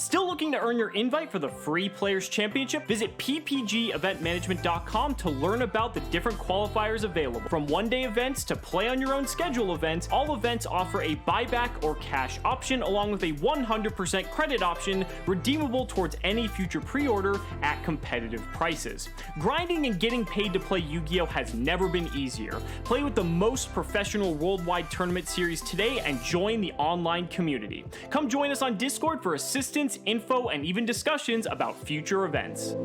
Still looking to earn your invite for the free Players Championship? Visit ppgeventmanagement.com to learn about the different qualifiers available. From one-day events to play-on-your-own schedule events, all events offer a buyback or cash option along with a 100% credit option redeemable towards any future pre-order at competitive prices. Grinding and getting paid to play Yu-Gi-Oh! Has never been easier. Play with the most professional worldwide tournament series today and join the online community. Come join us on Discord for assistance, info, and even discussions about future events.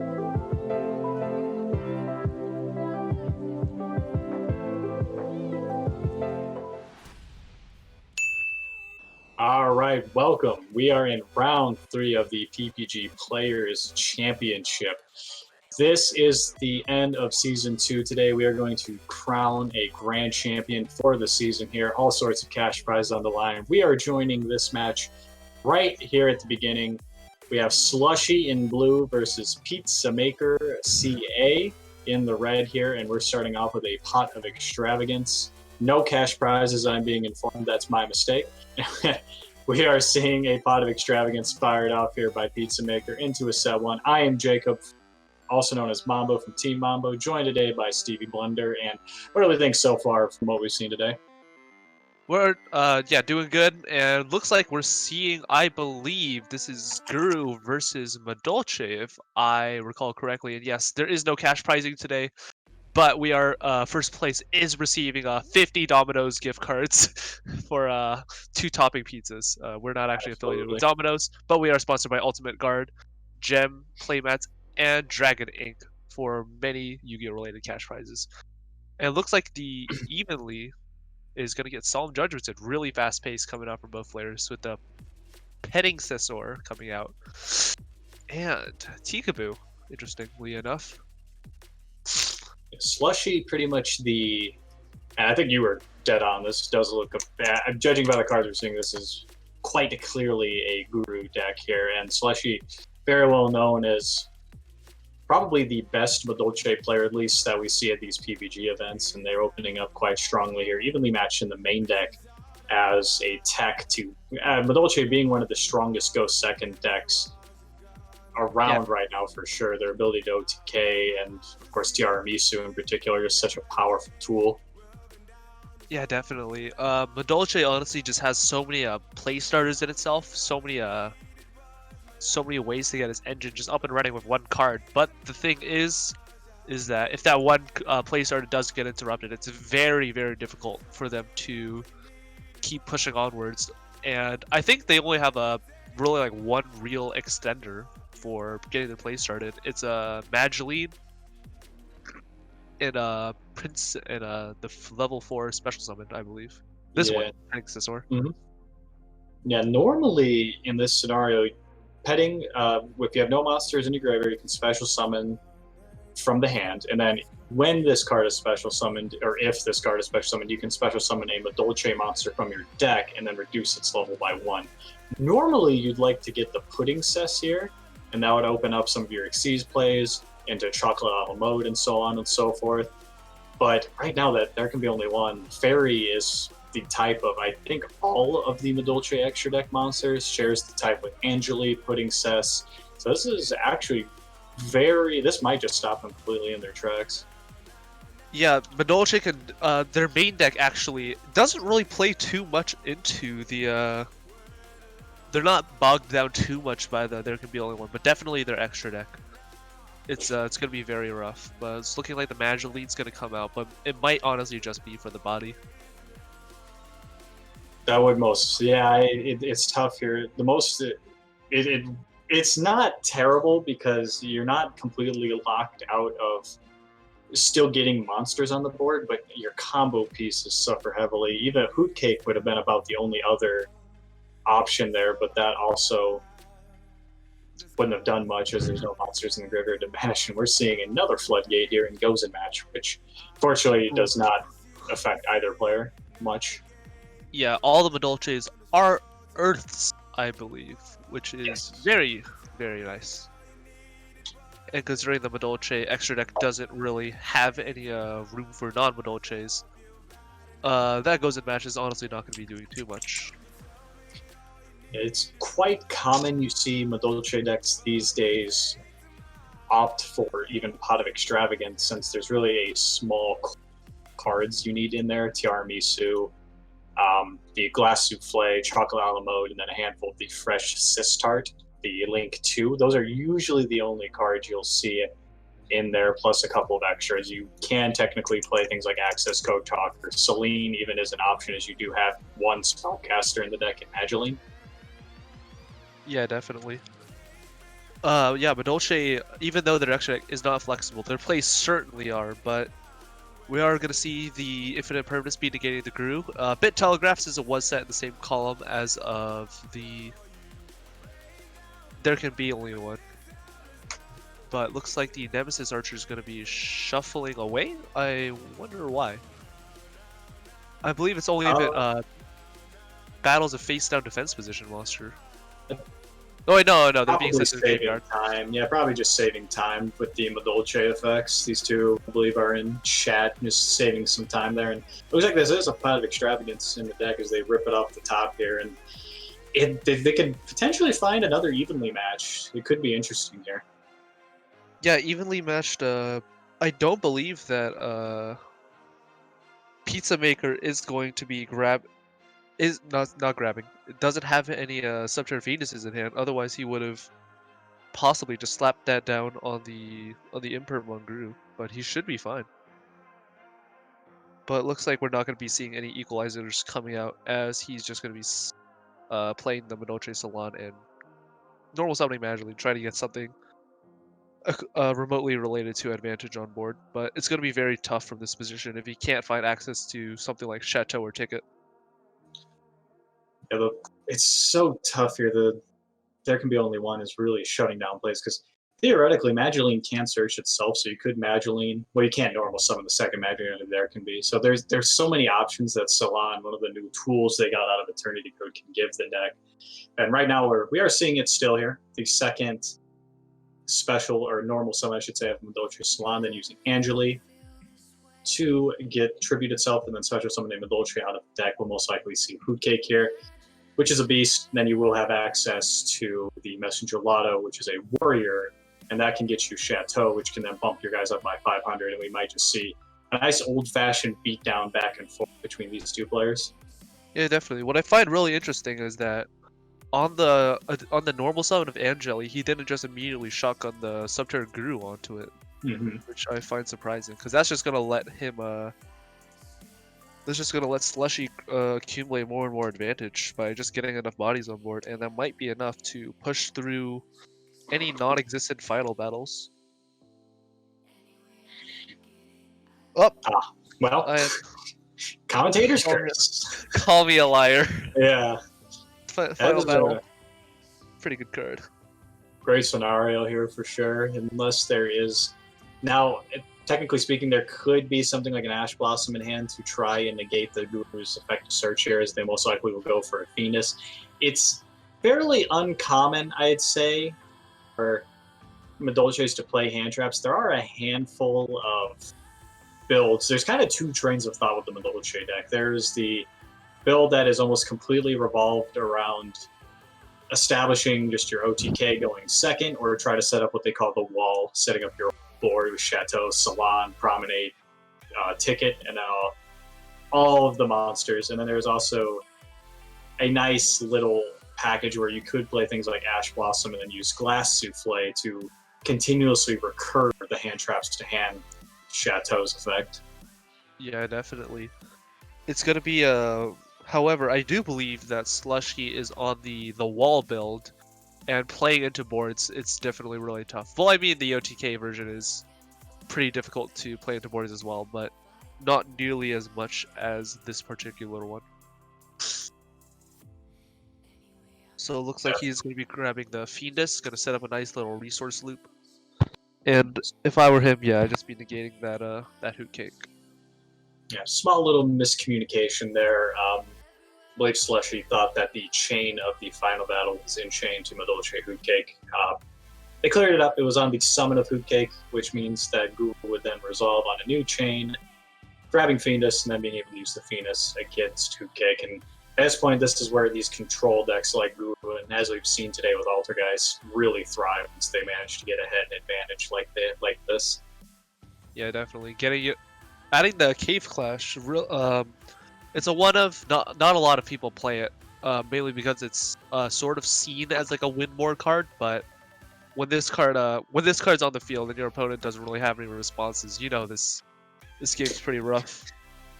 All right, welcome. We are in round 3 of the PPG Players Championship. This is the end of Season 2. Today we are going to crown a grand champion for the season here. All sorts of cash prizes on the line. We are joining this match right here at the beginning. We have Slushy in blue versus Pizza Maker CA in the red here, and we're starting off with a pot of extravagance. No cash prizes, I'm being informed. That's my mistake. We are seeing a pot of extravagance fired off here by Pizza Maker into a set 1. I am Jacob, also known as Mambo from Team Mambo, joined today by Stevie Blunder. And what do we think so far from what we've seen today? We're doing good, and looks like we're seeing, I believe this is Guru versus Madolche, if I recall correctly. And yes, there is no cash prizing today, but we are first place is receiving 50 Domino's gift cards for 2 topping pizzas. We're not actually affiliated with Domino's, but we are sponsored by Ultimate Guard, Gem Playmats, and Dragon Ink for many Yu-Gi-Oh related cash prizes. And it looks like the evenly is going to get Solemn Judgments at really fast pace coming out from both players, with the Petting Sessor coming out. And Tikaboo, interestingly enough. Slushy, pretty much I think you were dead on. This does look bad. Judging by the cards we're seeing, this is quite clearly a Guru deck here. And Slushy, very well known as probably the best Madolche player, at least that we see at these PPG events, and they're opening up quite strongly here, evenly matched in the main deck as a tech to Madolche being one of the strongest Go Second decks around right now for sure. Their ability to OTK and of course Tiaramisu in particular is such a powerful tool. Yeah, definitely. Madolche honestly just has so many play starters in itself, so many ways to get his engine just up and running with one card. But the thing is that if that one play starter does get interrupted, it's very, very difficult for them to keep pushing onwards. And I think they only have really one real extender for getting their play started. It's a Madolche and Prince and the level 4 special summon, I believe. This one, Petting Sessor. Yeah, normally in this scenario, Petting, if you have no monsters in your graveyard, you can special summon from the hand, and then when this card is special summoned, or if this card is special summoned, you can special summon a Madolche monster from your deck and then reduce its level by 1. Normally, you'd like to get the Pudding Cess here, and that would open up some of your Xyz plays into Chocolate Lava mode and so on and so forth. But right now, that there can be only one. Fairy is the type of, I think all of the Madolche extra deck monsters shares the type with Angeli, Pudding Cess. So this is actually this might just stop them completely in their tracks. Yeah, Madolche can, their main deck actually doesn't really play too much into the, they're not bogged down too much by there can be only one, but definitely their extra deck. It's gonna be very rough, but it's looking like the Magic Lead's gonna come out, but it might honestly just be for the body. That would it's tough here. It's not terrible because you're not completely locked out of still getting monsters on the board, but your combo pieces suffer heavily. Even Hoot Cake would have been about the only other option there, but that also wouldn't have done much as there's no monsters in the graveyard to banish. And we're seeing another Floodgate here in Gozen match, which fortunately does not affect either player much. Yeah, all the Madolches are Earths, I believe, which is very, very nice. And considering the Madolche extra deck doesn't really have any room for non-Madolches, that Gozen match is honestly not going to be doing too much. It's quite common you see Madolche decks these days opt for even Pot of Extravagance, since there's really a small cards you need in there. Tiramisu, the Glass Souffle, Chocolate a la Mode, and then a handful of the Fresh Sistart, the Link 2. Those are usually the only cards you'll see in there, plus a couple of extras. You can technically play things like Access Code Talk, or Celine even is an option, as you do have one spellcaster in the deck in Madolche. Yeah, definitely. Yeah, Madolche, even though their extra deck is not flexible, their plays certainly are, but we are going to see the Infinite Permanence be negating the Gru. Bit Telegraphs is a one set in the same column as of the... There can be only one. But looks like the Nemesis Archer is going to be shuffling away? I wonder why. I believe it's only if it battles a face-down defense position monster. Oh wait, no, they're being sent to the graveyard. Time. Yeah, probably just saving time with the Madolche effects. These two, I believe, are in chat, just saving some time there. And it looks like this is a Pot of Extravagance in the deck as they rip it off the top here. And they could potentially find another evenly match. It could be interesting here. Yeah, evenly matched. I don't believe that Pizza Maker is going to be is not grabbing. It doesn't have any Subterror Venuses in hand. Otherwise, he would have possibly just slapped that down on the Imperm on Gru. But he should be fine. But it looks like we're not going to be seeing any equalizers coming out, as he's just going to be playing the Madolche Salon and normal summoning Magically, trying to get something remotely related to advantage on board. But it's going to be very tough from this position if he can't find access to something like Chateau or Ticket. Yeah, look, it's so tough here. There can be only one is really shutting down plays, because theoretically Magdalene can search itself, so you could Magdalene. Well, you can't normal summon the second Magdalene there can be. So there's so many options that Salon, one of the new tools they got out of Eternity Code, can give the deck. And right now we are seeing it still here. The second special or normal summon, I should say, of Madolche Salon, then using Angeli to get tribute itself, and then special summoning Madolche out of the deck. We'll most likely see Hoot Cake here, which is a beast. Then you will have access to the Messenger Lotto, which is a warrior, and that can get you Chateau, which can then bump your guys up by 500, and we might just see a nice old-fashioned beatdown back and forth between these two players. Yeah, definitely. What I find really interesting is that on the normal summon of Angeli, he didn't just immediately shotgun the Subterror Guru onto it, which I find surprising, because that's just gonna let him that's just gonna let Slushy accumulate more and more advantage by just getting enough bodies on board, and that might be enough to push through any non-existent final battles. Well, commentator's curse. Call me a liar. Yeah. Final battle. Pretty good card. Great scenario here for sure, unless there is... Now, technically speaking, there could be something like an Ash Blossom in hand to try and negate the Guru's effective search here, as they most likely will go for a Venus. It's fairly uncommon, I'd say, for Madolches to play hand traps. There are a handful of builds. There's kind of two trains of thought with the Madolche deck. There's the build that is almost completely revolved around establishing just your OTK going second, or try to set up what they call the wall, setting up your board with Chateau, Salon, Promenade, Ticket, and all of the monsters. And then there's also a nice little package where you could play things like Ash Blossom and then use Glass Souffle to continuously recur the hand traps to hand Chateau's effect. Yeah, definitely. It's going to be however, I do believe that Slushy is on the wall build, and playing into boards, it's definitely really tough. Well, I mean, the OTK version is pretty difficult to play into boards as well, but not nearly as much as this particular one. So it looks like he's going to be grabbing the Fiendus, going to set up a nice little resource loop. And if I were him, yeah, I'd just be negating that Hoot Cake. Yeah, small little miscommunication there. Blake Slushy thought that the chain of the final battle was in chain to Madolche Hoot Cake. They cleared it up. It was on the summon of Hoot Cake, which means that Guru would then resolve on a new chain, grabbing Fiendus, and then being able to use the Fiendus against Hoot Cake. And at this point, this is where these control decks like Guru YuGiOh, and as we've seen today with Altergeist, really thrive once they manage to get ahead and advantage like this. Yeah, definitely. Adding the Cave Clash, it's a one of not a lot of people play it, mainly because it's sort of seen as like a win more card, but when this card's on the field and your opponent doesn't really have any responses, you know this game's pretty rough.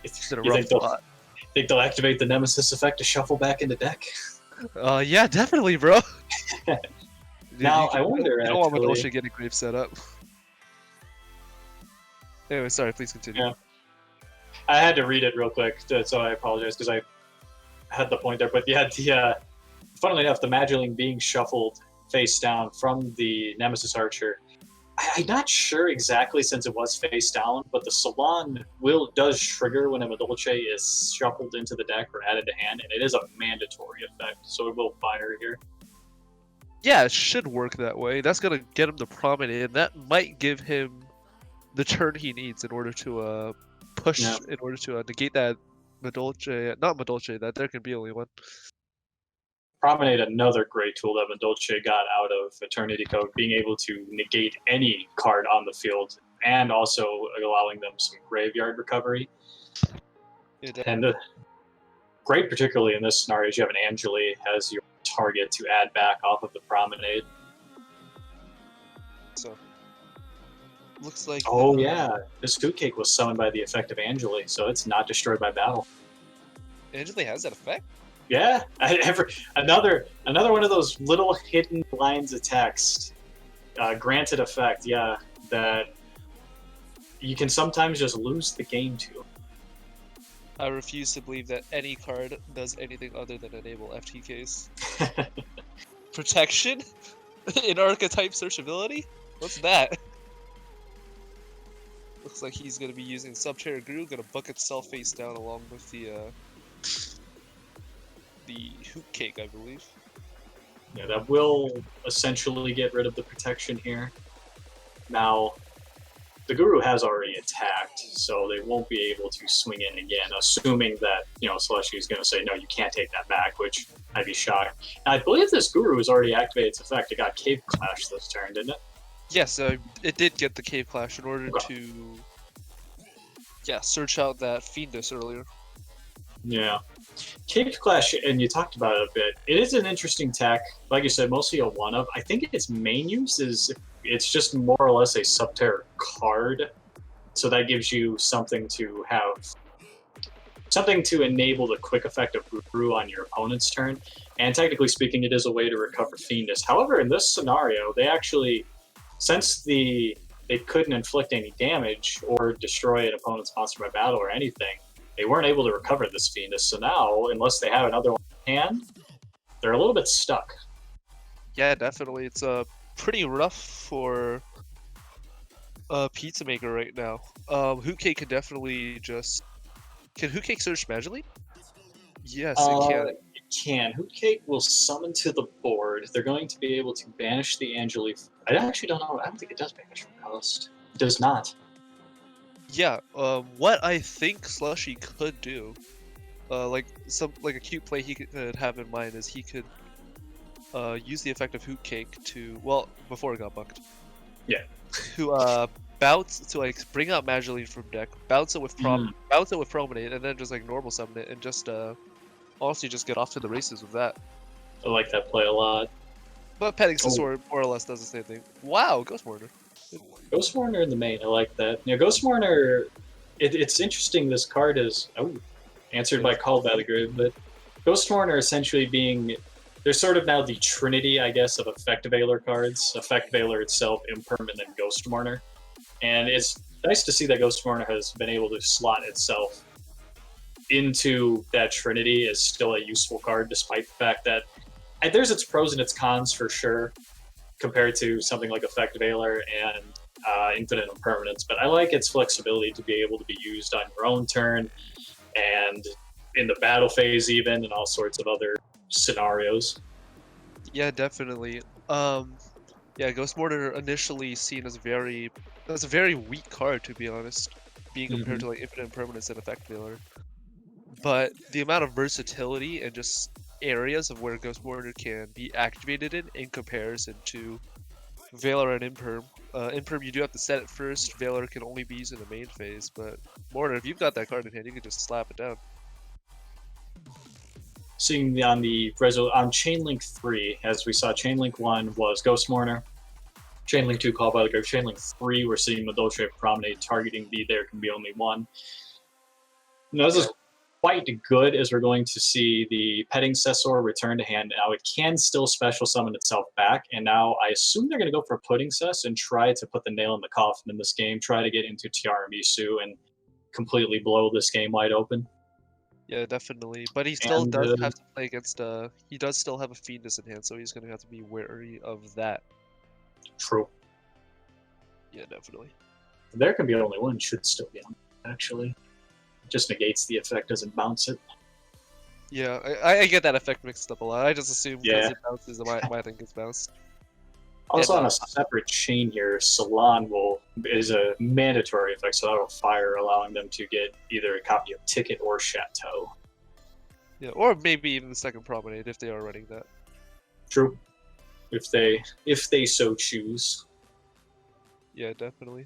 It's been a rough spot. Think they'll activate the Nemesis effect to shuffle back into deck? Yeah, definitely, bro. Now I wonder. You don't want Madolche getting grave set up. Anyway, sorry. Please continue. Yeah. I had to read it real quick, so I apologize because I had the point there. But yeah, funnily enough, the Madolche being shuffled face down from the Nemesis Archer. I'm not sure exactly since it was face down, but the Salon does trigger when a Madolche is shuffled into the deck or added to hand, and it is a mandatory effect, so it will fire here. Yeah, it should work that way. That's gonna get him to prominate, and that might give him the turn he needs in order to push, in order to negate that Madolche. Not Madolche, that there can be only one. Promenade, another great tool that Madolche got out of Eternity Code, being able to negate any card on the field and also allowing them some graveyard recovery. And great, particularly in this scenario, is you have an Angeli as your target to add back off of the Promenade. So, looks like... Oh yeah, this Food Cake was summoned by the effect of Angeli, so it's not destroyed by battle. Angeli has that effect? Yeah, another one of those little hidden lines of text, granted effect. Yeah, that you can sometimes just lose the game to. I refuse to believe that any card does anything other than enable FTKs. Protection in archetype searchability. What's that? Looks like he's gonna be using Subterrors, gonna bucket itself face down along with the Hoop Cake, I believe. Yeah, that will essentially get rid of the protection here. Now, the Guru has already attacked, so they won't be able to swing in again, assuming that, Celestia is going to say, no, you can't take that back, which I'd be shocked. Now, I believe this Guru has already activated its effect. It got Cave Clash this turn, didn't it? Yes, it did get the Cave Clash in order to, search out that Fiendus earlier. Yeah. Cave Clash, and you talked about it a bit, it is an interesting tech. Like you said, mostly a one-of. I think its main use is it's just more or less a Subterror card. So that gives you something to enable the quick effect of Guru on your opponent's turn. And technically speaking, it is a way to recover Fiendus. However, in this scenario, they actually, since they couldn't inflict any damage or destroy an opponent's monster by battle or anything, they weren't able to recover this Fiendus, so now, unless they have another one in hand, they're a little bit stuck. Yeah, definitely. It's pretty rough for Pizza Maker right now. Hoot Cake can definitely just... Can Hoot Cake search Magically? Yes, it can. It can. Hoot Cake will summon to the board. They're going to be able to banish the Angeli. I actually don't know. I don't think it does banish from Cost. It does not. Yeah, what I think Slushy could do, like a cute play he could have in mind is he could use the effect of Hoot Cake to, well, before it got bucked. Yeah. To bounce, to like bring out Magically from deck, bounce it with Promenade, and then just like normal summon it, and just honestly just get off to the races with that. I like that play a lot. But Petting Sword more or less does the same thing. Wow, Ghost Mourner. Ghost Mourner in the main, I like that. Ghost Mourner, it's interesting. This card is answered by Call by the Grid, but Ghost Mourner essentially being, they're sort of now the trinity, I guess, of Effect Veiler cards. Effect Veiler itself, Impermanent, and Ghost Mourner. And it's nice to see that Ghost Mourner has been able to slot itself into that trinity as still a useful card, despite the fact that there's its pros and its cons for sure, compared to something like Effect Veiler and Infinite Impermanence, but I like its flexibility to be able to be used on your own turn and in the battle phase even, and all sorts of other scenarios. Yeah, definitely. Yeah, Ghost Mourner initially seen as a very weak card, to be honest, being compared to like Infinite Impermanence and Effect Veiler. But the amount of versatility and just areas of where Ghost Mortar can be activated in comparison to Valor and Imperm. Imperm, you do have to set it first. Valor can only be used in the main phase, but Mortar, if you've got that card in hand, you can just slap it down. Seeing on Chainlink 3, as we saw, Chainlink 1 was Ghost Mourner. Chainlink 2 Call by the Grave. Chainlink 3, we're seeing Madolche Promenade targeting the There Can Be Only One. Now, this is quite good as we're going to see the Petting Cessor return to hand. Now, it can still special summon itself back, and now I assume they're going to go for Pudding Cess and try to put the nail in the coffin in this game, try to get into Tiramisu and completely blow this game wide open. Yeah, definitely. But he still does have to play against he does still have a Fiendus in hand, so he's gonna have to be wary of that. True. Yeah, definitely. There Can Be Only One should still be on, actually. It just negates the effect, doesn't bounce it. Yeah, I get that effect mixed up a lot. I just assume because it bounces, my thing gets bounced. Also, on a separate chain here, Salon is a mandatory effect, so that'll fire, allowing them to get either a copy of Ticket or Chateau. Yeah, or maybe even the second Promenade if they are running that. True. If they so choose. Yeah, definitely.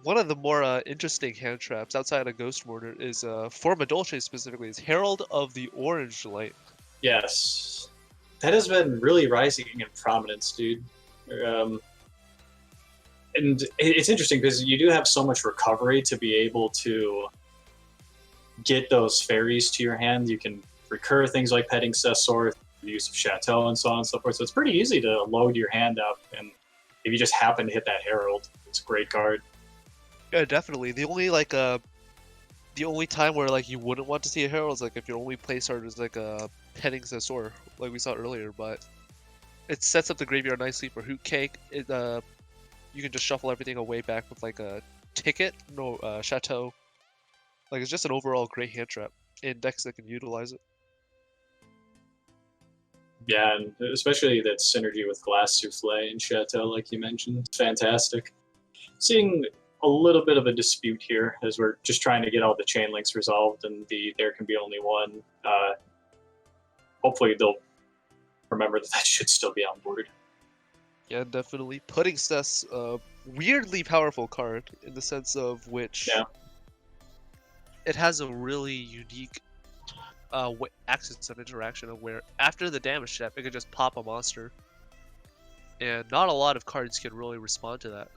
One of the more interesting hand traps outside of Ghost Mortar is for Madolche specifically is Herald of the Orange Light. Yes. That has been really rising in prominence, dude. And it's interesting because you do have so much recovery to be able to get those fairies to your hand. You can recur things like Petting Cessor, the use of Chateau, and so on and so forth. So it's pretty easy to load your hand up, and if you just happen to hit that Herald, it's a great card. Yeah, definitely. The only time where you wouldn't want to see a Herald is if your only place card is a Petting Cessor, like we saw earlier, but it sets up the graveyard nicely for Hoot Cake. You can just shuffle everything away back with a Ticket, Chateau. It's just an overall great hand trap in decks that can utilize it. Yeah, and especially that synergy with Glass Souffle and Chateau, like you mentioned. It's fantastic. Seeing a little bit of a dispute here as we're just trying to get all the chain links resolved and There Can Be Only One. Hopefully they'll remember that should still be on board. Yeah, definitely. Pudding Cess, weirdly powerful card in the sense of which it has a really unique axis of interaction of where after the damage step it could just pop a monster, and not a lot of cards can really respond to that.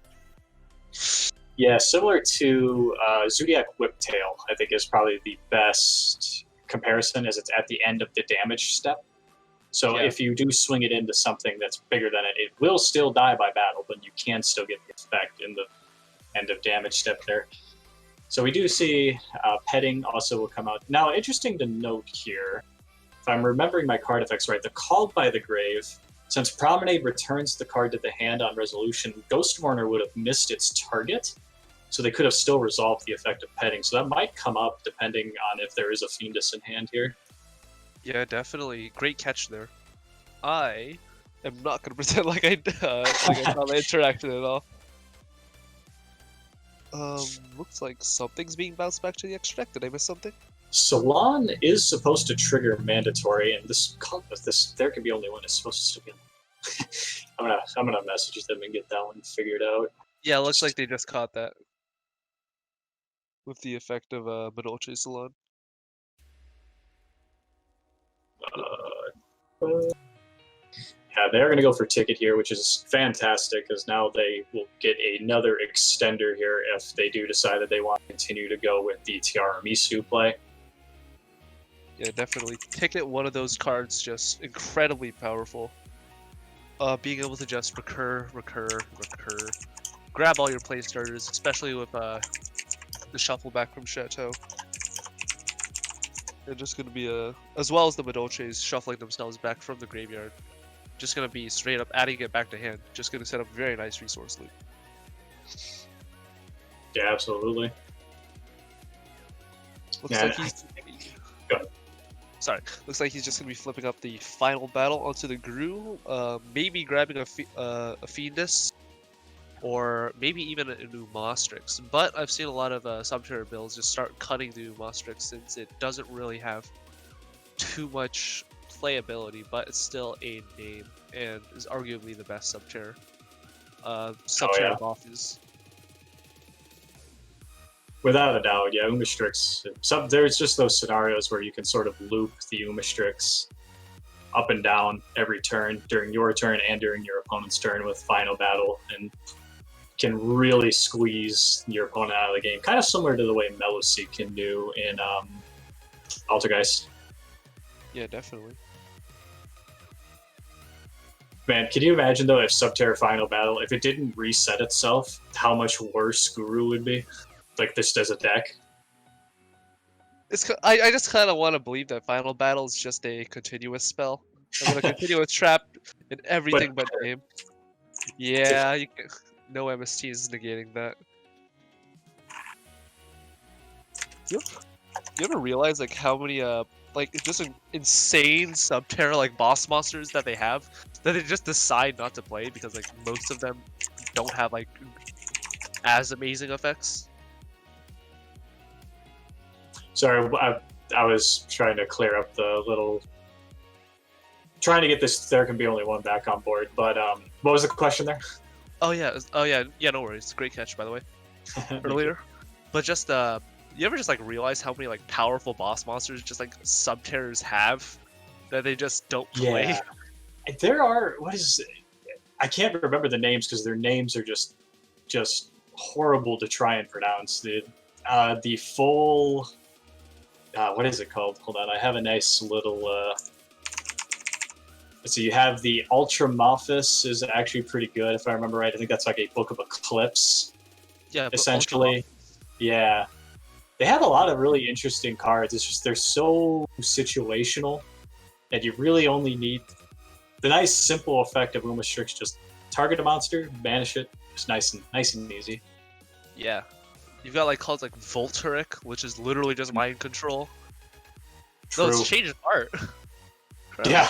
Yeah, similar to Zodiac Whiptail, I think is probably the best comparison, as it's at the end of the damage step. So if you do swing it into something that's bigger than it, it will still die by battle, but you can still get the effect in the end of damage step there. So we do see Petting also will come out. Now, interesting to note here, if I'm remembering my card effects right, the Called by the Grave, since Promenade returns the card to the hand on resolution, Ghost Mourner would have missed its target, so they could have still resolved the effect of Petting. So that might come up depending on if there is a Fiendus in hand here. Yeah, definitely. Great catch there. I am not going to pretend like I saw the interaction at all. Looks like something's being bounced back to the extra deck. Did I miss something? Salon is supposed to trigger mandatory, and this There Can Be Only One is supposed to still be on. I'm gonna message them and get that one figured out. Yeah, it looks like they just caught that with the effect of Madolche Salon. Yeah, they're going to go for Ticket here, which is fantastic, because now they will get another extender here if they do decide that they want to continue to go with the Tiramisu play. Yeah, definitely. Ticket, one of those cards, just incredibly powerful. Being able to just recur, grab all your play starters, especially with the shuffle back from Chateau. They're just going to be as well as the Madolches shuffling themselves back from the graveyard. Just going to be straight up adding it back to hand. Just going to set up a very nice resource loop. Yeah, absolutely. Looks like he's... Sorry. Looks like he's just going to be flipping up the final battle onto the Gru. Maybe grabbing a Fiendus. Or maybe even a new Mostrix. But I've seen a lot of Subterror builds just start cutting the Mostrix since it doesn't really have too much playability, but it's still a name and is arguably the best Subterror. Subterror bosses. Without a doubt, yeah, Umastrix. There's just those scenarios where you can sort of loop the Umastrix up and down every turn during your turn and during your opponent's turn with Final Battle, and can really squeeze your opponent out of the game. Kind of similar to the way Madolche can do in Altergeist. Yeah, definitely. Man, can you imagine though if Subterror Final Battle, if it didn't reset itself, how much worse Guru would be? Like this as a deck. I just kind of want to believe that Final Battle is just a continuous spell. I'm gonna continuous trap in everything but game. Yeah, no MST is negating that. You ever realize like how many like just an insane Subterror like boss monsters that they have that they just decide not to play because like most of them don't have like as amazing effects? Sorry, I was trying to clear up the little... Trying to get this There Can Be Only One back on board, but what was the question there? Oh yeah, no worries. Great catch, by the way, earlier. But just you ever just like realize how many like powerful boss monsters just like Subterrors have that they just don't play? Yeah. There are, what is it? I can't remember the names because their names are just horrible to try and pronounce. The full what is it called? Hold on, I have a nice little so you have the Ultramophis is actually pretty good if I remember right. I think that's like a Book of Eclipse. Yeah, essentially. Yeah. They have a lot of really interesting cards. It's just they're so situational and you really only need the nice simple effect of Umastrix. Just target a monster, banish it. It's nice and easy. Yeah. You've got like cards like Volteric, which is literally just mind control. True. No, it's changed art. Yeah.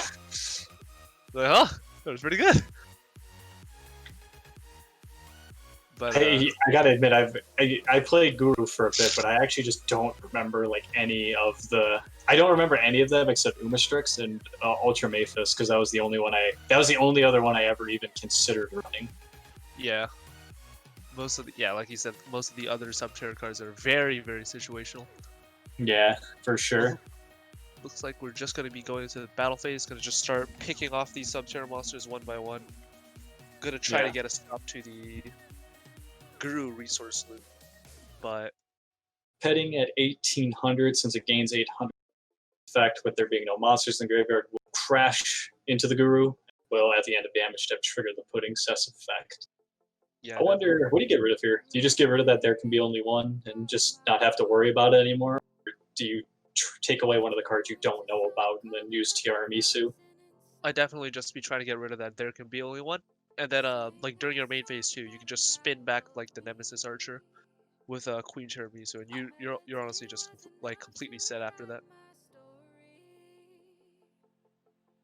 Like, huh? That was pretty good. But hey, I gotta admit, I played Guru for a bit, but I actually just don't remember like any of the. I don't remember any of them except Umastrix and Ultramaphis because that was the only one That was the only other one I ever even considered running. Yeah. Like you said, most of the other Subterror cards are very, very situational. Yeah, for sure. Looks like we're just going to be going into the battle phase. Going to just start picking off these Subterror monsters one by one. Going to try to get us up to the Guru resource loop, but heading at 1800 since it gains 800 effect with there being no monsters in the graveyard will crash into the Guru. Will at the end of damage step trigger the putting cess effect. Yeah, I wonder, what do you get rid of here? Do you just get rid of that There Can Be Only One and just not have to worry about it anymore? Or do you take away one of the cards you don't know about and then use Tiramisu? I definitely just be trying to get rid of that There Can Be Only One. And then like during your main phase too, you can just spin back like the Nemesis Archer with Queen Tiramisu, and you're honestly just like completely set after that.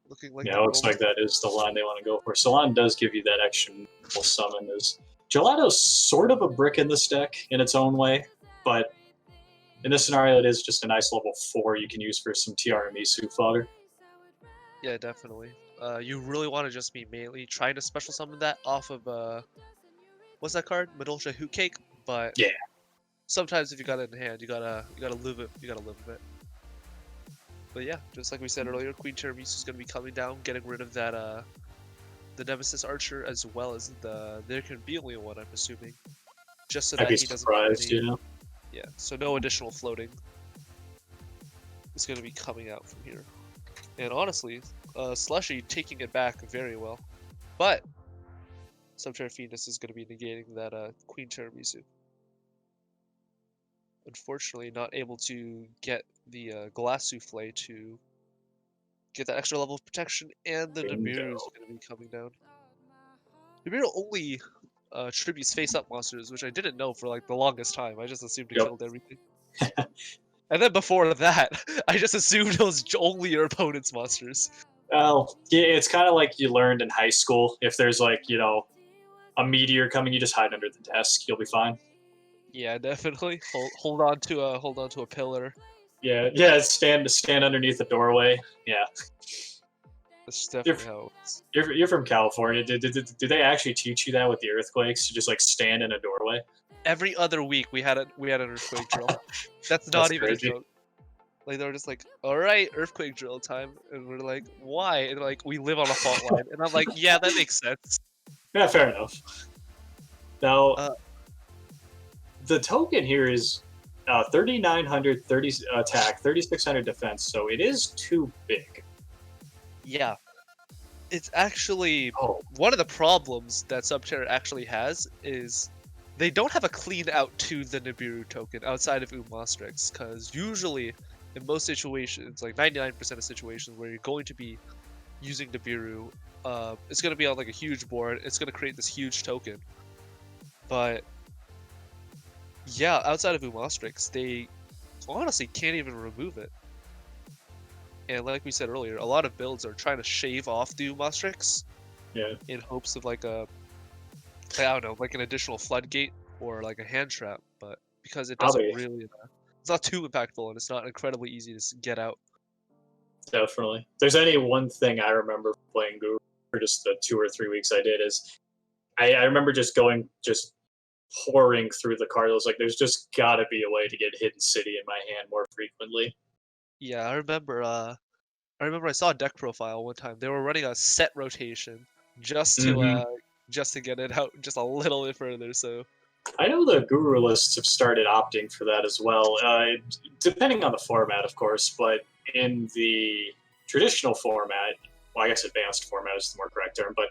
Looking like yeah, it looks like that is the line they want to go for. Salon does give you that extra summon. Gelato's sort of a brick in this deck in its own way, but in this scenario, it is just a nice level 4 you can use for some Tiramisu fodder. Yeah, definitely. You really want to just be mainly trying to special summon that off of what's that card? Madolche Hoot Cake. But yeah, sometimes if you got it in hand, you gotta live it. You gotta live with it. But yeah, just like we said earlier, Queen Tiramisu is gonna be coming down, getting rid of that the Nemesis Archer as well as There Can Be Only One. I'm assuming, just so that he doesn't have any, you know? Yeah, so no additional floating is gonna be coming out from here. And honestly, Slushy taking it back very well, but Subterror Fiendus is going to be negating that Queen Tiramisu. Unfortunately, not able to get the Glass Souffle to get that extra level of protection, and the Nibiru is going to be coming down. Nibiru only tributes face-up monsters, which I didn't know for like the longest time. I just assumed it killed everything. And then before that, I just assumed it was only your opponent's monsters. Well, yeah, it's kind of like you learned in high school. If there's like, you know, a meteor coming, you just hide under the desk. You'll be fine. Yeah, definitely. Hold on to a pillar. Yeah, stand underneath the doorway. Yeah. That's definitely how it works. You're from California. Did they actually teach you that with the earthquakes to just like stand in a doorway? Every other week we had an earthquake drill. That's That's not even crazy. a joke. Like they were just like, all right, earthquake drill time, and we're like, why? And they're like, we live on a fault line, and I'm like, yeah, that makes sense. Yeah, fair enough. Now, Uh, the token here is 3,900 attack, 3,600 defense, so it is too big. Yeah, it's actually Oh, one of the problems that Subterror actually has is they don't have a clean out to the Nibiru token outside of Umastrix, because usually in most situations, like 99% of situations where you're going to be using Nibiru, it's going to be on like a huge board, it's going to create this huge token. But yeah, outside of Umastrix, they honestly can't even remove it. And like we said earlier, a lot of builds are trying to shave off the Umastrix yeah. in hopes of like a, I don't know, like an additional floodgate or like a hand trap, but because it doesn't Probably. really, it's not too impactful and it's not incredibly easy to get out. Definitely. If there's any one thing I remember playing Guru for just the 2 or 3 weeks I did is I remember just pouring through the card. I was like, there's just got to be a way to get Hidden City in my hand more frequently. Yeah, I remember I saw a deck profile one time. They were running a set rotation just to Mhm. just to get it out just a little bit further. So I know the Guru lists have started opting for that as well, depending on the format, of course, but in the traditional format, well, I guess advanced format is the more correct term, but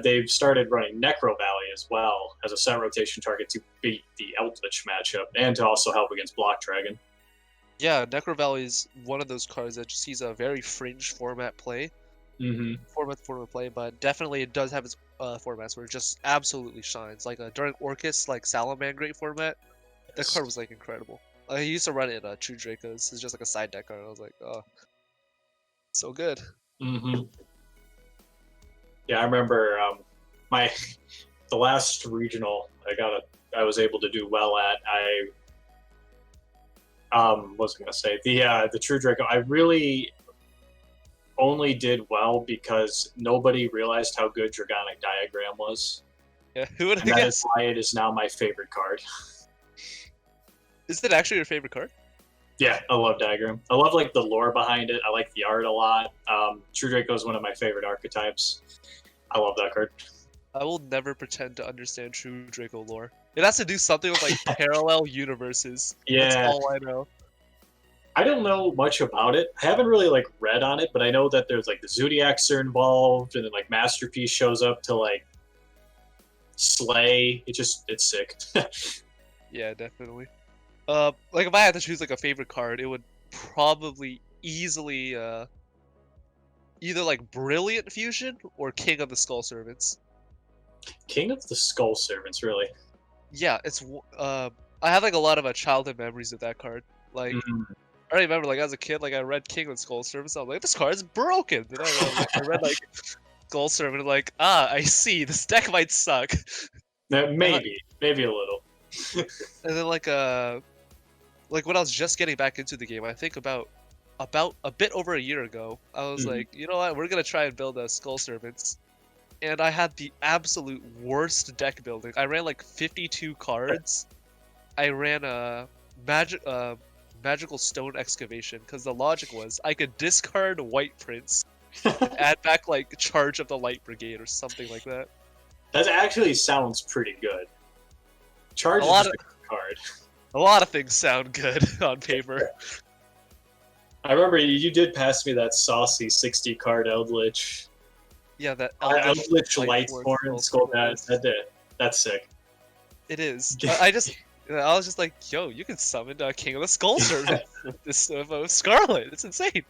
they've started running Necro Valley as well as a set rotation target to beat the Eldritch matchup and to also help against Block Dragon. yeah, Necro Valley is one of those cards that just sees a very fringe format play. Mm-hmm. Format play, but definitely it does have its formats where it just absolutely shines. Like during Orcus, like Salamangreat format, that card was like incredible. I used to run it in True Dracos. It's just like a side deck card. And I was like, oh, so good. Mm-hmm. Yeah, I remember the last regional I was able to do well at. What was I gonna say? The True Draco. I really only did well because nobody realized how good Dragonic Diagram was. Yeah, who would have And that is guessed? why it is now my favorite card. Is it actually your favorite card? Yeah, I love Diagram. I love like the lore behind it. I like the art a lot. True Draco is one of my favorite archetypes. I love that card. I will never pretend to understand True Draco lore. It has to do something with like parallel universes. That's Yeah, all I know. I don't know much about it. I haven't really like read on it, but I know that there's like the Zodiacs are involved, and then like Masterpiece shows up to like slay. It's sick. Yeah, definitely. Like if I had to choose like a favorite card, it would probably easily either like Brilliant Fusion or King of the Skull Servants. King of the Skull Servants, really. Yeah, it's I have like a lot of childhood memories of that card. Like Mhm. I remember like as a kid, like I read King of the Skull Servants. I was like, this card is broken. Then I read like Skull Servant, like I see this deck might suck. Maybe a little. And then like when I was just getting back into the game, I think about a bit over a year ago, I was Mhm. like, you know what, we're gonna try and build a Skull Servants. And I had the absolute worst deck building. I ran like 52 cards. I ran a magical stone excavation because the logic was I could discard White Prince, add back like Charge of the Light Brigade or something like that. That actually sounds pretty good. Charge A is lot just of a good card. a lot of things sound good on paper. I remember you did pass me that saucy 60 card Eldritch. Yeah, that Eldritch Lightborn Lightborn Skull Skull. Servant. That's sick. It is. I was just like, yo, you can summon King of the Skull Servant with this Scarlet. It's insane.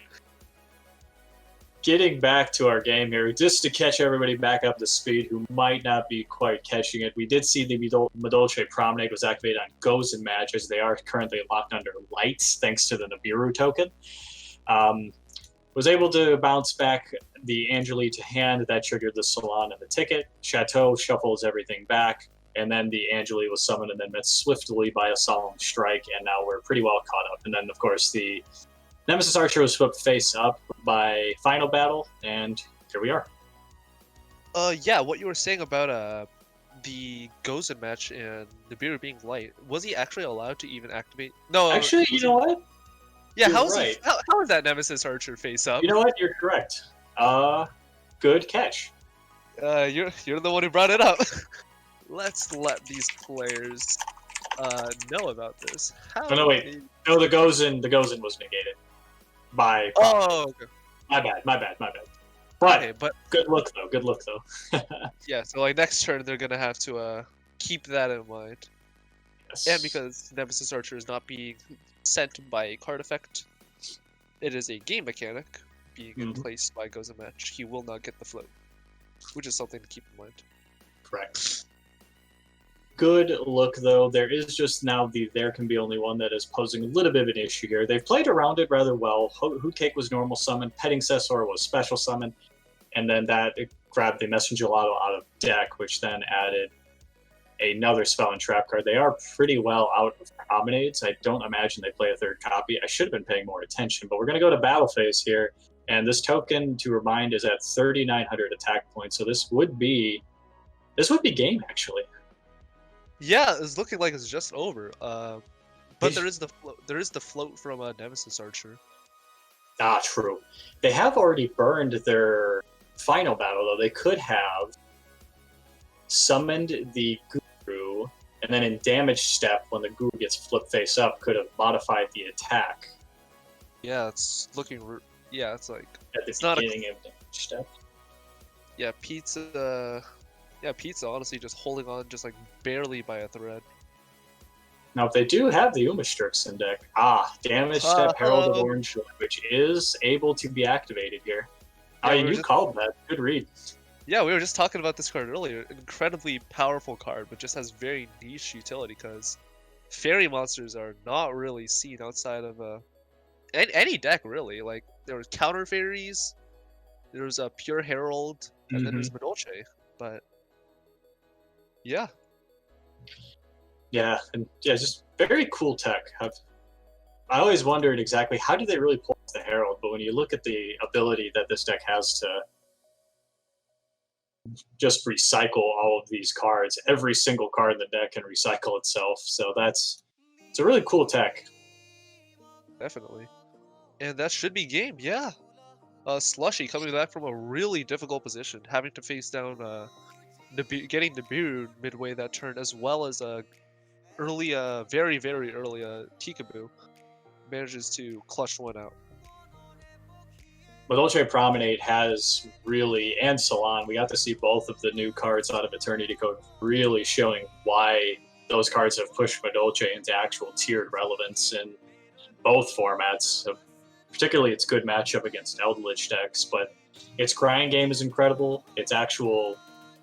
Getting back to our game here, just to catch everybody back up to speed who might not be quite catching it, we did see the Madolche Promenade was activated on Goes and Match, as they are currently locked under lights thanks to the Nibiru token. Was able to bounce back the Angeli to hand. That triggered the Salon and the ticket. Chateau shuffles everything back, and then the Angeli was summoned and then met swiftly by a Solemn Strike, and now we're pretty well caught up. And then, of course, the Nemesis Archer was flipped face up by Final Battle, and here we are. Yeah, what you were saying about the Gozen match and Nibiru being light, was he actually allowed to even activate? No, Actually, you know what? Yeah, You're how is right. how is that Nemesis Archer face up? You know what? You're correct. Good catch. You're the one who brought it up. Let's let these players know about this. How Oh, no, wait. No, the Gozen was negated by. Oh, okay. My bad. But, Okay, but good look though. yeah, so like next turn they're gonna have to keep that in mind. Yes. And because Nemesis Archer is not being sent by a card effect, it is a game mechanic being in place by Gozen match. He will not get the float, which is something to keep in mind. Correct. Good look though. There is just now there can be only one that is posing a little bit of an issue here. They've played around it rather well. Hoot Cake was normal summon, Petting Cessor was special summon, and then that grabbed the Messenger Lotto out of deck, which then added another spell and trap card. They are pretty well out of promenades. I don't imagine they play a third copy. I should have been paying more attention, but we're going to go to battle phase here. And this token, to remind, is at 3,900 attack points. So this would be game, actually. Yeah, it's looking like it's just over. But there is the float from Nemesis Archer. Ah, true. They have already burned their final battle, though. They could have summoned the Guru, and then in damage step, when the Guru gets flipped face up, could have modified the attack. Yeah, it's looking. Yeah, it's like at the it's beginning of damage step. Yeah, Pizza. Yeah, Pizza honestly just holding on just like barely by a thread. Now, if they do have the Umastrix in deck, damage step Herald of Orange, which is able to be activated here. Yeah, you called that. Good read. Yeah, we were just talking about this card earlier. Incredibly powerful card, but just has very niche utility because fairy monsters are not really seen outside of any deck really. Like there was counter fairies, there was a pure herald, and then there's Madolche. But yeah. Yeah, and yeah, just very cool tech. I always wondered exactly how do they really pull off the Herald, but when you look at the ability that this deck has to just recycle all of these cards, every single card in the deck can recycle itself. So it's a really cool tech. Definitely. And that should be game, yeah. Slushy coming back from a really difficult position, having to face down getting Nibiru midway that turn, as well as early, very, very early Tikaboo manages to clutch one out. Madolche Promenade has really, and Salon, we got to see both of the new cards out of Eternity Code really showing why those cards have pushed Madolche into actual tiered relevance in both formats. So particularly its good matchup against Eldritch decks, but its grind game is incredible. Its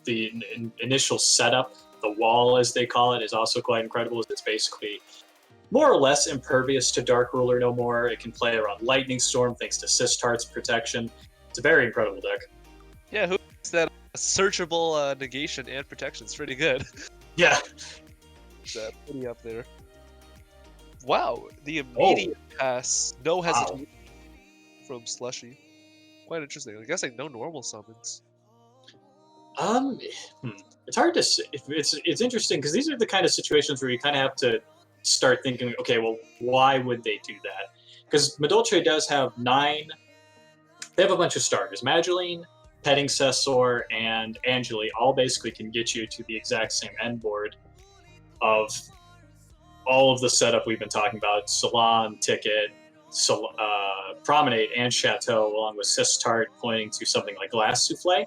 the initial setup, the wall as they call it, is also quite incredible. It's basically more or less impervious to Dark Ruler no more. It can play around Lightning Storm thanks to Sistart's protection. It's a very incredible deck. Yeah, who thinks that searchable negation and protection is pretty good. Yeah. It's pretty up there. Wow, the immediate pass, no hesitation from Slushy. Quite interesting. I guess like no normal summons. It's hard to say. It's interesting because these are the kind of situations where you kind of have to start thinking, okay, well, why would they do that? Because Madolche does have 9. They have a bunch of starters. Mageline, Petting Cessor, and Angeli all basically can get you to the exact same end board of all of the setup we've been talking about: Salon, Ticket, Promenade, and Chateau, along with Sistart pointing to something like Glass Souffle.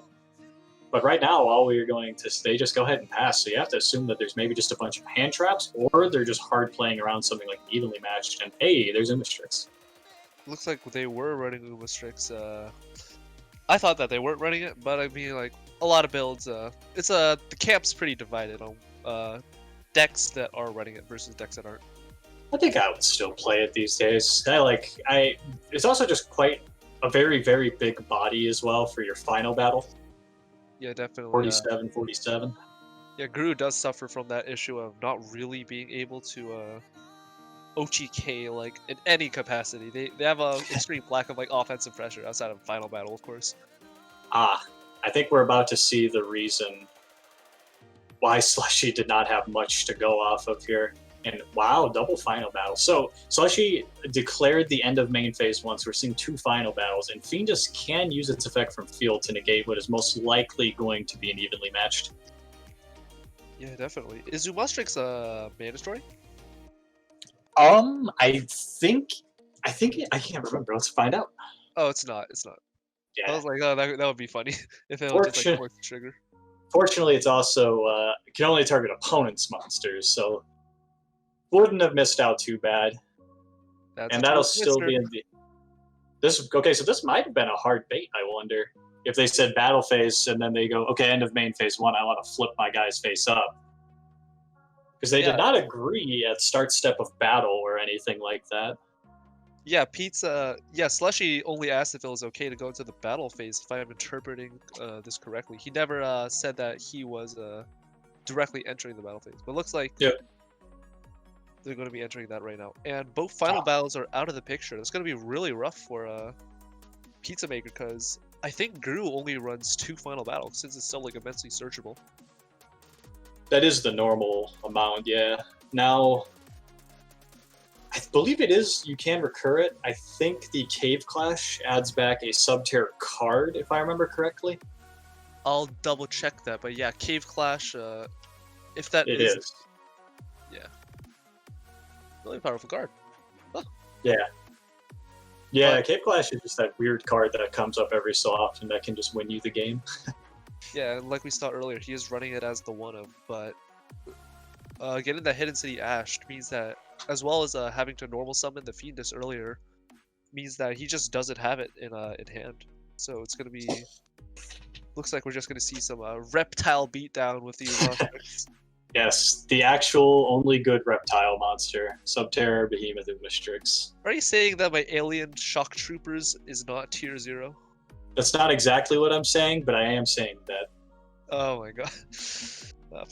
But right now, they just go ahead and pass. So you have to assume that there's maybe just a bunch of hand traps, or they're just hard playing around something like evenly matched. And hey, there's Umastrix. Looks like they were running Umastrix. I thought that they weren't running it, but I mean, like a lot of builds. The camp's pretty divided on decks that are running it versus decks that aren't. I think I would still play it these days. It's also just quite a very, very big body as well for your final battle. Yeah, definitely. 47. Yeah, Guru does suffer from that issue of not really being able to OTK like in any capacity. They have a extreme lack of like offensive pressure outside of final battle, of course. Ah, I think we're about to see the reason why Slushy did not have much to go off of here. And wow, double final battle. So Slushy declared the end of main phase once. We're seeing 2 final battles, and Fiendus can use its effect from field to negate what is most likely going to be an evenly matched. Yeah, definitely. Is Zumastrix mandatory? I think I can't remember. Let's find out. Oh, it's not. It's not. I Yeah. was like, oh, that would be funny if it was just like force the trigger. Fortunately, it's also can only target opponents' monsters, so wouldn't have missed out too bad. That's And that'll still be in the this. Okay, so this might have been a hard bait. I wonder if they said battle phase and then they go, okay, end of main phase 1. I want to flip my guy's face up because they did not agree at start step of battle or anything like that. Yeah, Pizza. Yeah, Slushy only asked if it was okay to go into the battle phase. If I'm interpreting this correctly, he never said that he was directly entering the battle phase. But it looks like they're going to be entering that right now. And both final battles are out of the picture. It's going to be really rough for Pizza Maker because I think Guru only runs 2 final battles since it's still like immensely searchable. That is the normal amount, yeah. Now, I believe it is, you can recur it. I think the Cave Clash adds back a Subterror card, if I remember correctly. I'll double check that, but yeah, Cave Clash, if that It is. Yeah. Really powerful card. Huh. Yeah. Yeah, Cave Clash is just that weird card that comes up every so often that can just win you the game. Yeah, and like we saw earlier, he is running it as the one-of, but getting the Hidden City Ash means that, as well as having to normal summon the Fiendus earlier, means that he just doesn't have it in hand. So it's gonna be, looks like we're just gonna see some reptile beatdown with these monsters. Yes, the actual only good reptile monster, Subterror, Behemoth, and Mistrix. Are you saying that my alien shock troopers is not tier 0? That's not exactly what I'm saying, but I am saying that. Oh my god.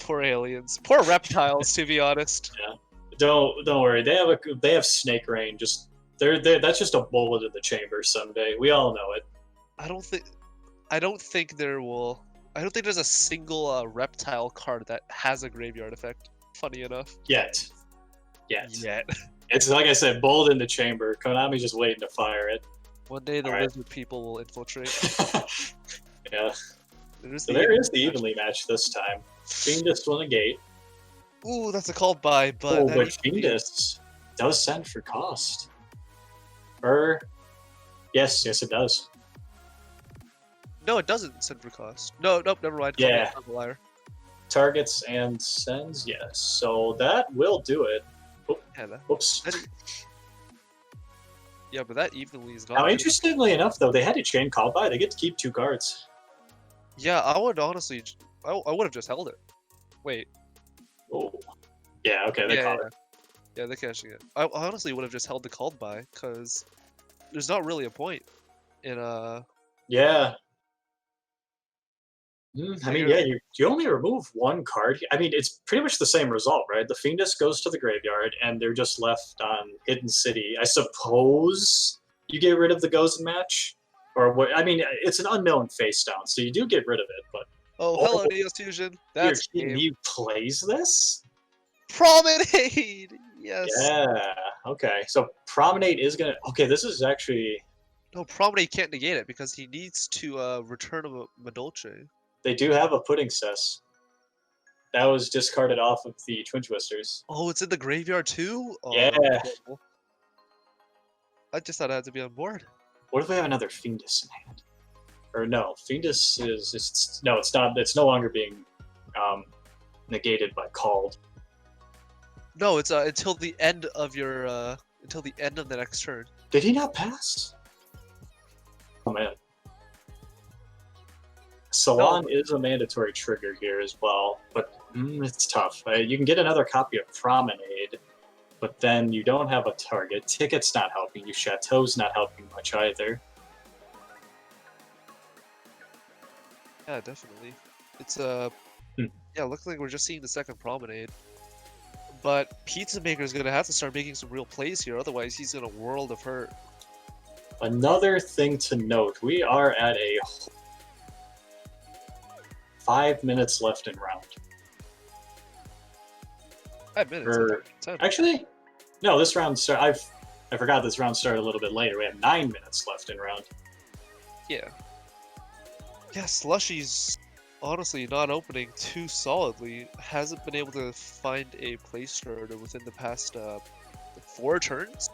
Poor aliens. Poor reptiles, to be honest. Yeah. Don't worry. They have snake rain. Just that's just a bullet in the chamber someday. We all know it. I don't think there's a single reptile card that has a graveyard effect. Funny enough. Yet. It's like I said, bullet in the chamber. Konami's just waiting to fire it. One day the lizard people will infiltrate. Yeah. There is the evenly match this time. Fiendus will negate. Ooh, that's a called by, but but Fiendus does send for cost. Yes, it does. No, it doesn't send for cost. Nope, never mind. Yeah. I'm a liar. Targets and sends, yes. So that will do it. Oops. Yeah, but that evenly is not. Now, interestingly enough, though, they had a chain call by. They get to keep 2 cards. Yeah, I would honestly, I would have just held it. Wait. Oh. Yeah, okay, they caught it. Yeah, they're catching it. I honestly would have just held the called by, because there's not really a point in Yeah. I mean, yeah, you only remove 1 card. I mean, it's pretty much the same result, right? The Fiendus goes to the graveyard, and they're just left on Hidden City. I suppose you get rid of the Gozen match? Or what? I mean, it's an unknown face down, so you do get rid of it, but... Oh, hello, Neos Fusion. That's he plays this? Promenade! Yes. Yeah, okay. So Promenade is going to... Okay, this is actually... No, Promenade can't negate it, because he needs to return a Madolche. They do have a Pudding Cess. That was discarded off of the Twin Twisters. Oh, it's in the graveyard too? Oh, yeah. I just thought I had to be on board. What if we have another Fiendus in hand? Or no, Fiendus is... No, it's not. It's no longer being negated by called. No, it's until the end of your... until the end of the next turn. Did he not pass? Oh, man. Salon is a mandatory trigger here as well, but it's tough. You can get another copy of Promenade, but then you don't have a target. Ticket's not helping you. Chateau's not helping much either. Yeah, definitely. It's yeah, looks like we're just seeing the second Promenade. But Pizza Maker's gonna have to start making some real plays here, otherwise he's in a world of hurt. Another thing to note, we are at a 5 minutes left in round. 5 minutes. Or, 10. actually, no, this round I forgot this round started a little bit later. We have 9 minutes left in round. Yeah. Yeah, Slushy's honestly not opening too solidly. Hasn't been able to find a play starter within the past 4 turns.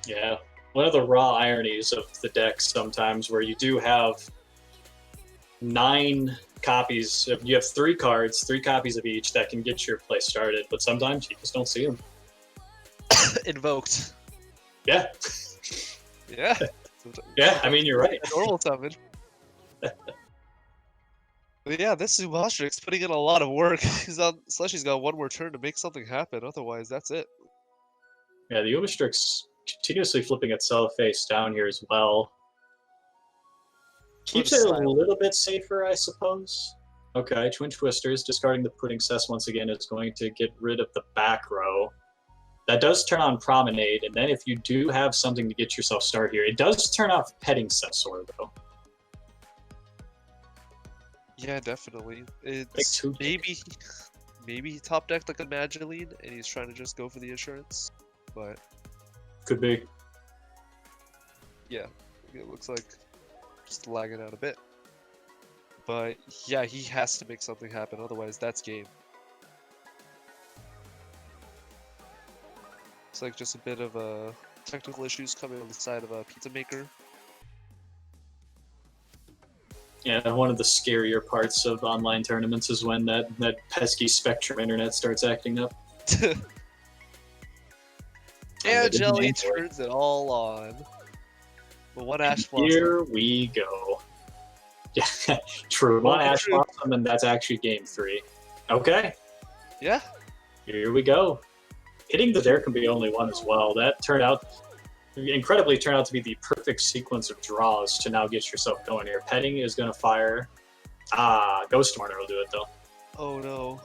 Yeah. One of the raw ironies of the deck sometimes where you do have 9 copies. You have 3 cards, 3 copies of each that can get your play started, but sometimes you just don't see them. Invoked. Yeah. Yeah. Yeah, I mean, you're right. A normal summon. But yeah, this Sumastrix putting in a lot of work. Slushy's got one more turn to make something happen. Otherwise, that's it. Yeah, the Umastrix continuously flipping itself face down here as well. Keeps it a little bit safer, I suppose. Okay, Twin Twisters, discarding the Pudding Cess once again, is going to get rid of the back row. That does turn on Promenade, and then if you do have something to get yourself started here, it does turn off Petting Cessor, though. Yeah, definitely. It's maybe he top decked like a Mageline, and he's trying to just go for the assurance, but could be. Yeah, it looks like just lagging out a bit. But yeah, he has to make something happen, otherwise that's game. It's like just a bit of technical issues coming on the side of a Pizza Maker. Yeah, one of the scarier parts of online tournaments is when that pesky Spectrum internet starts acting up. And Jelly turns it all on. But one Ash Blossom. Here we go. Yeah, true. One Ash Blossom, and that's actually game 3. Okay. Yeah. Here we go. Hitting the There Can Be Only One as well. That turned out to be the perfect sequence of draws to now get yourself going here. Petting is going to fire. Ghost Mourner will do it, though. Oh, no.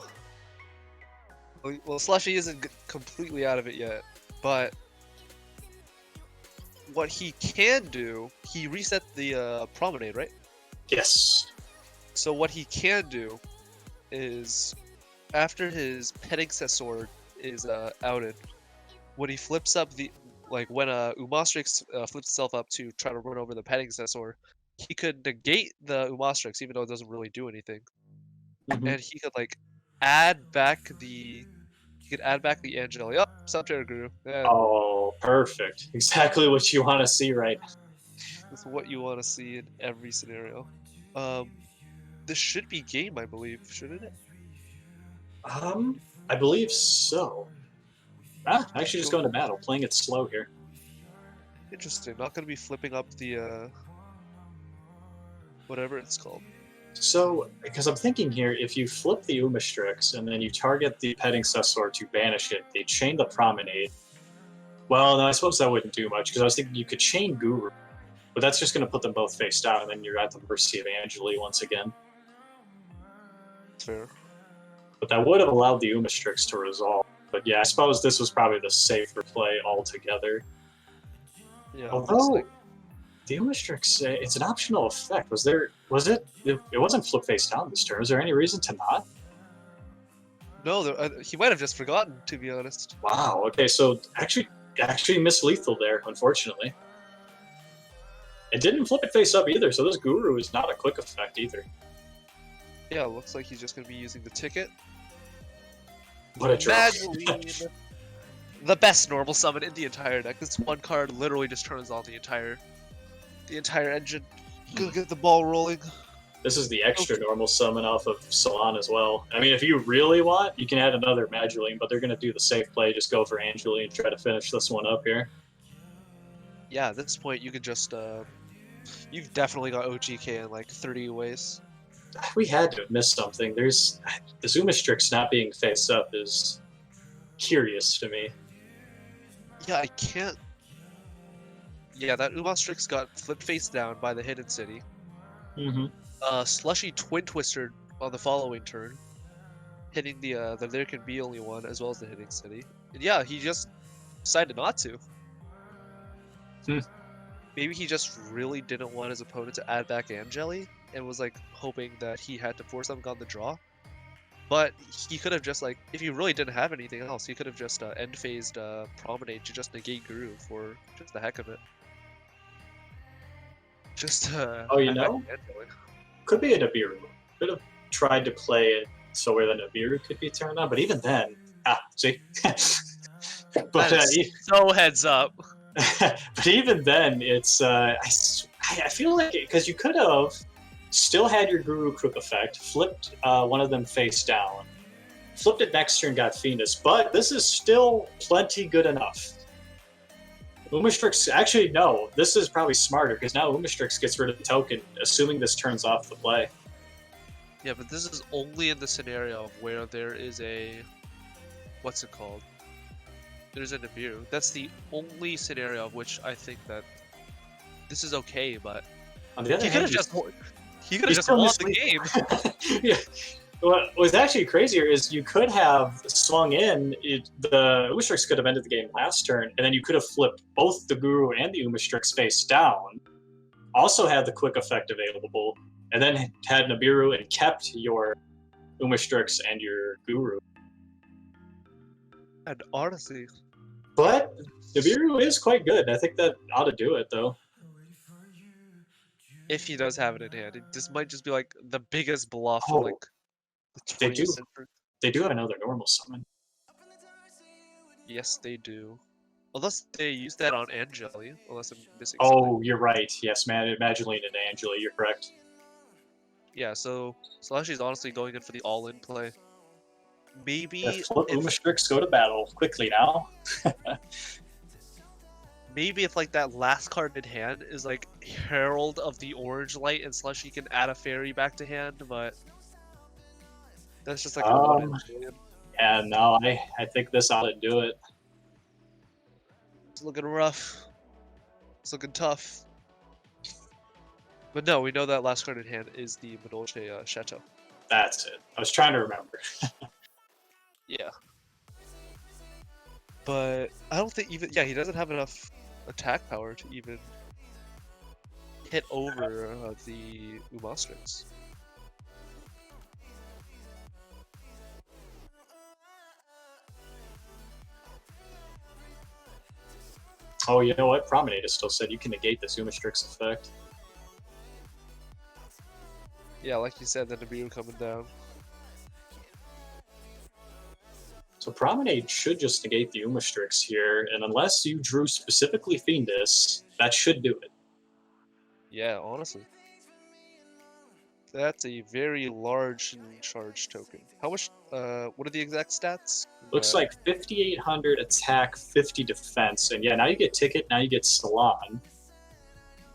Well, Slushy isn't completely out of it yet, but what he can do, he reset the Promenade, right? Yes. So what he can do is, after his Petting Cessor is outed, when he flips up when Umastrix flips itself up to try to run over the Petting Cessor, he could negate the Umastrix even though it doesn't really do anything, and he could add back the Angeli. Oh, Subterrors Guru. Yeah. Oh, perfect. Exactly what you want to see right now. That's what you want to see in every scenario. This should be game, I believe, shouldn't it? I believe so. Actually just going to battle, playing it slow here. Interesting. Not going to be flipping up the whatever it's called. So, because I'm thinking here, if you flip the Umastrix and then you target the Petting Cessor to banish it, they chain the Promenade. Well, no, I suppose that wouldn't do much, because I was thinking you could chain Guru, but that's just going to put them both face down, and then you're at the mercy of Angeli once again. Fair. But that would have allowed the Umastrix to resolve. But yeah, I suppose this was probably the safer play altogether. Yeah. Although the Umastrix, it's an optional effect. It wasn't flip face down this turn. Is there any reason to not? No, he might have just forgotten, to be honest. Wow. Okay, so actually missed lethal there, unfortunately. It didn't flip it face up either, so this Guru is not a quick effect either. Yeah, looks like he's just going to be using the ticket. What a draw. Madeline. The best normal summon in the entire deck. This one card literally just turns on the entire engine. Gonna get the ball rolling. This is the extra normal summon off of Salon as well. I mean, if you really want, you can add another Madeline, but they're going to do the safe play, just go for Angeli and try to finish this one up here. Yeah, at this point, you could just, you've definitely got OGK in like 30 ways. We had to have missed something. The Umastrix not being face up is curious to me. Yeah, I can't... Yeah, that Umastrix got flipped face down by the Hidden City. Mm-hmm. Slushy Twin Twister on the following turn. hitting the there can be only one as well as the hitting city. And yeah, he just decided not to. Maybe he just really didn't want his opponent to add back Angeli and was like hoping that he had to force them on the draw. But he could have just like, if he really didn't have anything else, he could have just end phased Promenade to just negate Guru for just the heck of it. Just Oh, you know, could be a Nibiru. Could have tried to play it so where the Nibiru could be turned on, but even then, see. But so heads up. but even then, it's I feel like because you could have still had your Guru Crook effect, flipped one of them face down, flipped it next turn, got Phoenix, but this is still plenty good enough. Umastrix, actually, no, this is probably smarter because now Umastrix gets rid of the token, assuming this turns off the play. Yeah, but this is only in the scenario of where there is a, what's it called? There's a Nibiru. That's the only scenario of which I think that this is okay, but on the other hand, he could have just won the game. Yeah. What was actually crazier is you could have swung in, the Umastrix could have ended the game last turn, and then you could have flipped both the Guru and the Umastrix face down, also had the quick effect available, and then had Nibiru and kept your Umastrix and your Guru. And honestly, but Nibiru is quite good. I think that ought to do it, though. If he does have it in hand, this might just be like the biggest bluff of like the 20th century. They do have another normal summon. Yes, they do. Unless they use that on Angeli, unless I'm missing something. You're right. Yes, man, Mageline and Angeli, you're correct. Yeah, so Slashy's honestly going in for the all-in play. Maybe if Umastrix go to battle quickly now. Maybe if like that last card in hand is like Herald of the Orange Light and Slushy can add a fairy back to hand, but that's just like yeah, no, I think this ought to do it. It's looking rough. It's looking tough. But no, we know that last card in hand is the Madolche Chateau. That's it. I was trying to remember. Yeah. But I don't think even... Yeah, he doesn't have enough attack power to even hit over the Umastrix. Oh, you know what? Promenade has still said you can negate this Umastrix effect. Yeah, like you said, the Nibiru coming down. So Promenade should just negate the Umastrix here, and unless you drew specifically Fiendus, that should do it. Yeah, honestly. That's a very large charge token. How much, what are the exact stats? Looks like 5,800 attack, 50 defense, and yeah, now you get Ticket, now you get Salon.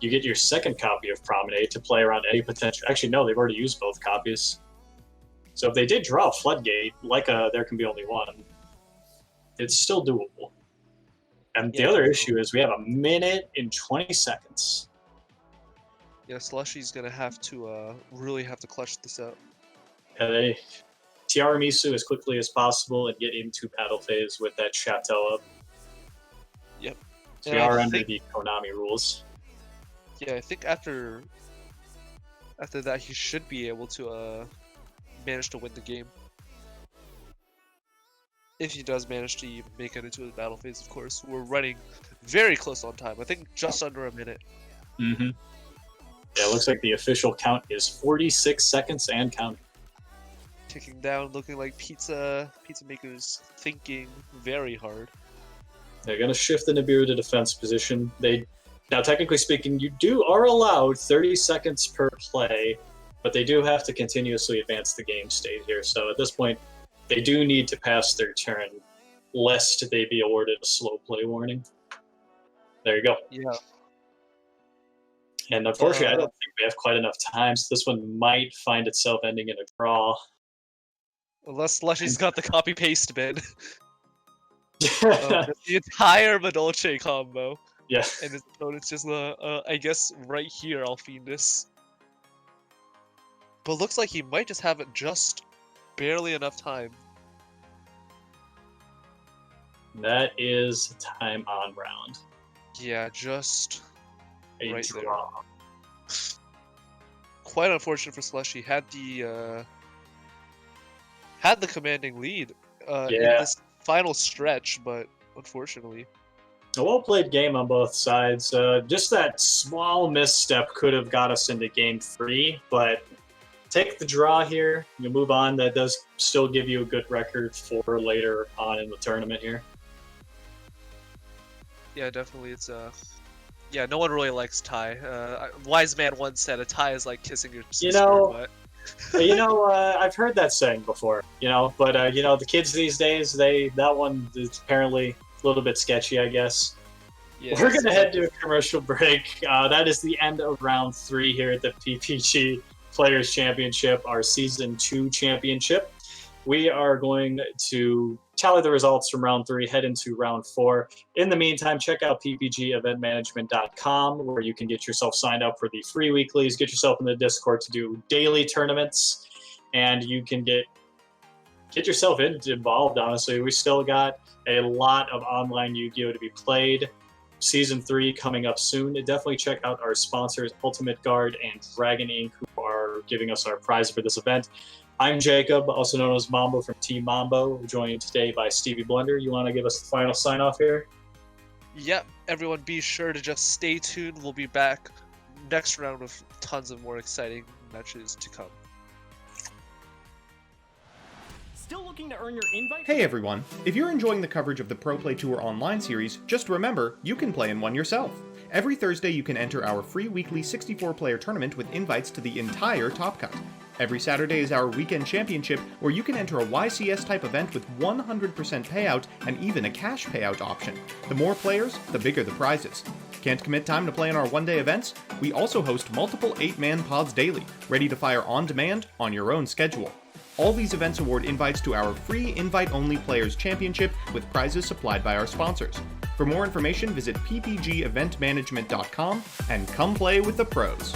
You get your second copy of Promenade to play around any potential... Actually, no, they've already used both copies. So if they did draw a Floodgate, like There Can Be Only One, it's still doable. And the other issue is we have 1 minute and 20 seconds. Yeah, Slushy's gonna have to really have to clutch this out. Yeah, they Tiara Misu as quickly as possible and get into battle phase with that Chateau up. Yep. So we are under the Konami rules. Yeah, I think after that he should be able to manage to win the game. If he does manage to even make it into his battle phase, of course. We're running very close on time. I think just under a minute. Mm-hmm. Yeah, it looks like the official count is 46 seconds and counting. Ticking down, looking like pizza makers thinking very hard. They're going to shift the Nibiru to defense position. Now, technically speaking, you are allowed 30 seconds per play, but they do have to continuously advance the game state here. So at this point, they do need to pass their turn, lest they be awarded a slow play warning. There you go. Yeah. And unfortunately, I don't think we have quite enough time, so this one might find itself ending in a draw. Unless Slushy's got the copy-paste bid. The entire Madolche combo. Yeah. And his opponent's just, I guess, right here, I'll fiend this. But looks like he might just have it just barely enough time. That is time on round. Yeah, just A right draw. there. Quite unfortunate for Slushy. Had the commanding lead in this final stretch, but unfortunately. A well-played game on both sides. Just that small misstep could have got us into game 3, but take the draw here. You move on. That does still give you a good record for later on in the tournament here. Yeah, definitely. It's yeah, no one really likes tie. Wise man once said a tie is like kissing your sister. But... I've heard that saying before. But the kids these days, that one is apparently a little bit sketchy, I guess. Yeah, we're gonna head to a commercial break. That is the end of round 3 here at the PPG Players Championship, our Season 2 championship. We are going to tally the results from round 3, head into round 4. In the meantime, check out ppgeventmanagement.com, where you can get yourself signed up for the free weeklies, get yourself in the Discord to do daily tournaments, and you can get yourself involved, honestly. We still got a lot of online Yu-Gi-Oh! To be played. Season 3 coming up soon. Definitely check out our sponsors, Ultimate Guard and Dragon Inc., who are giving us our prize for this event. I'm Jacob, also known as Mambo from Team Mambo, joined today by Stevie Blender. You want to give us the final sign-off here? Yep, everyone be sure to just stay tuned. We'll be back next round with tons of more exciting matches to come. Still looking to earn your invite? Hey everyone! If you're enjoying the coverage of the Pro Play Tour Online series, just remember, you can play in one yourself. Every Thursday you can enter our free weekly 64-player tournament with invites to the entire Top Cut. Every Saturday is our weekend championship, where you can enter a YCS-type event with 100% payout and even a cash payout option. The more players, the bigger the prizes. Can't commit time to play in our one-day events? We also host multiple 8-man pods daily, ready to fire on demand on your own schedule. All these events award invites to our free invite-only Players Championship with prizes supplied by our sponsors. For more information, visit ppgeventmanagement.com and come play with the pros.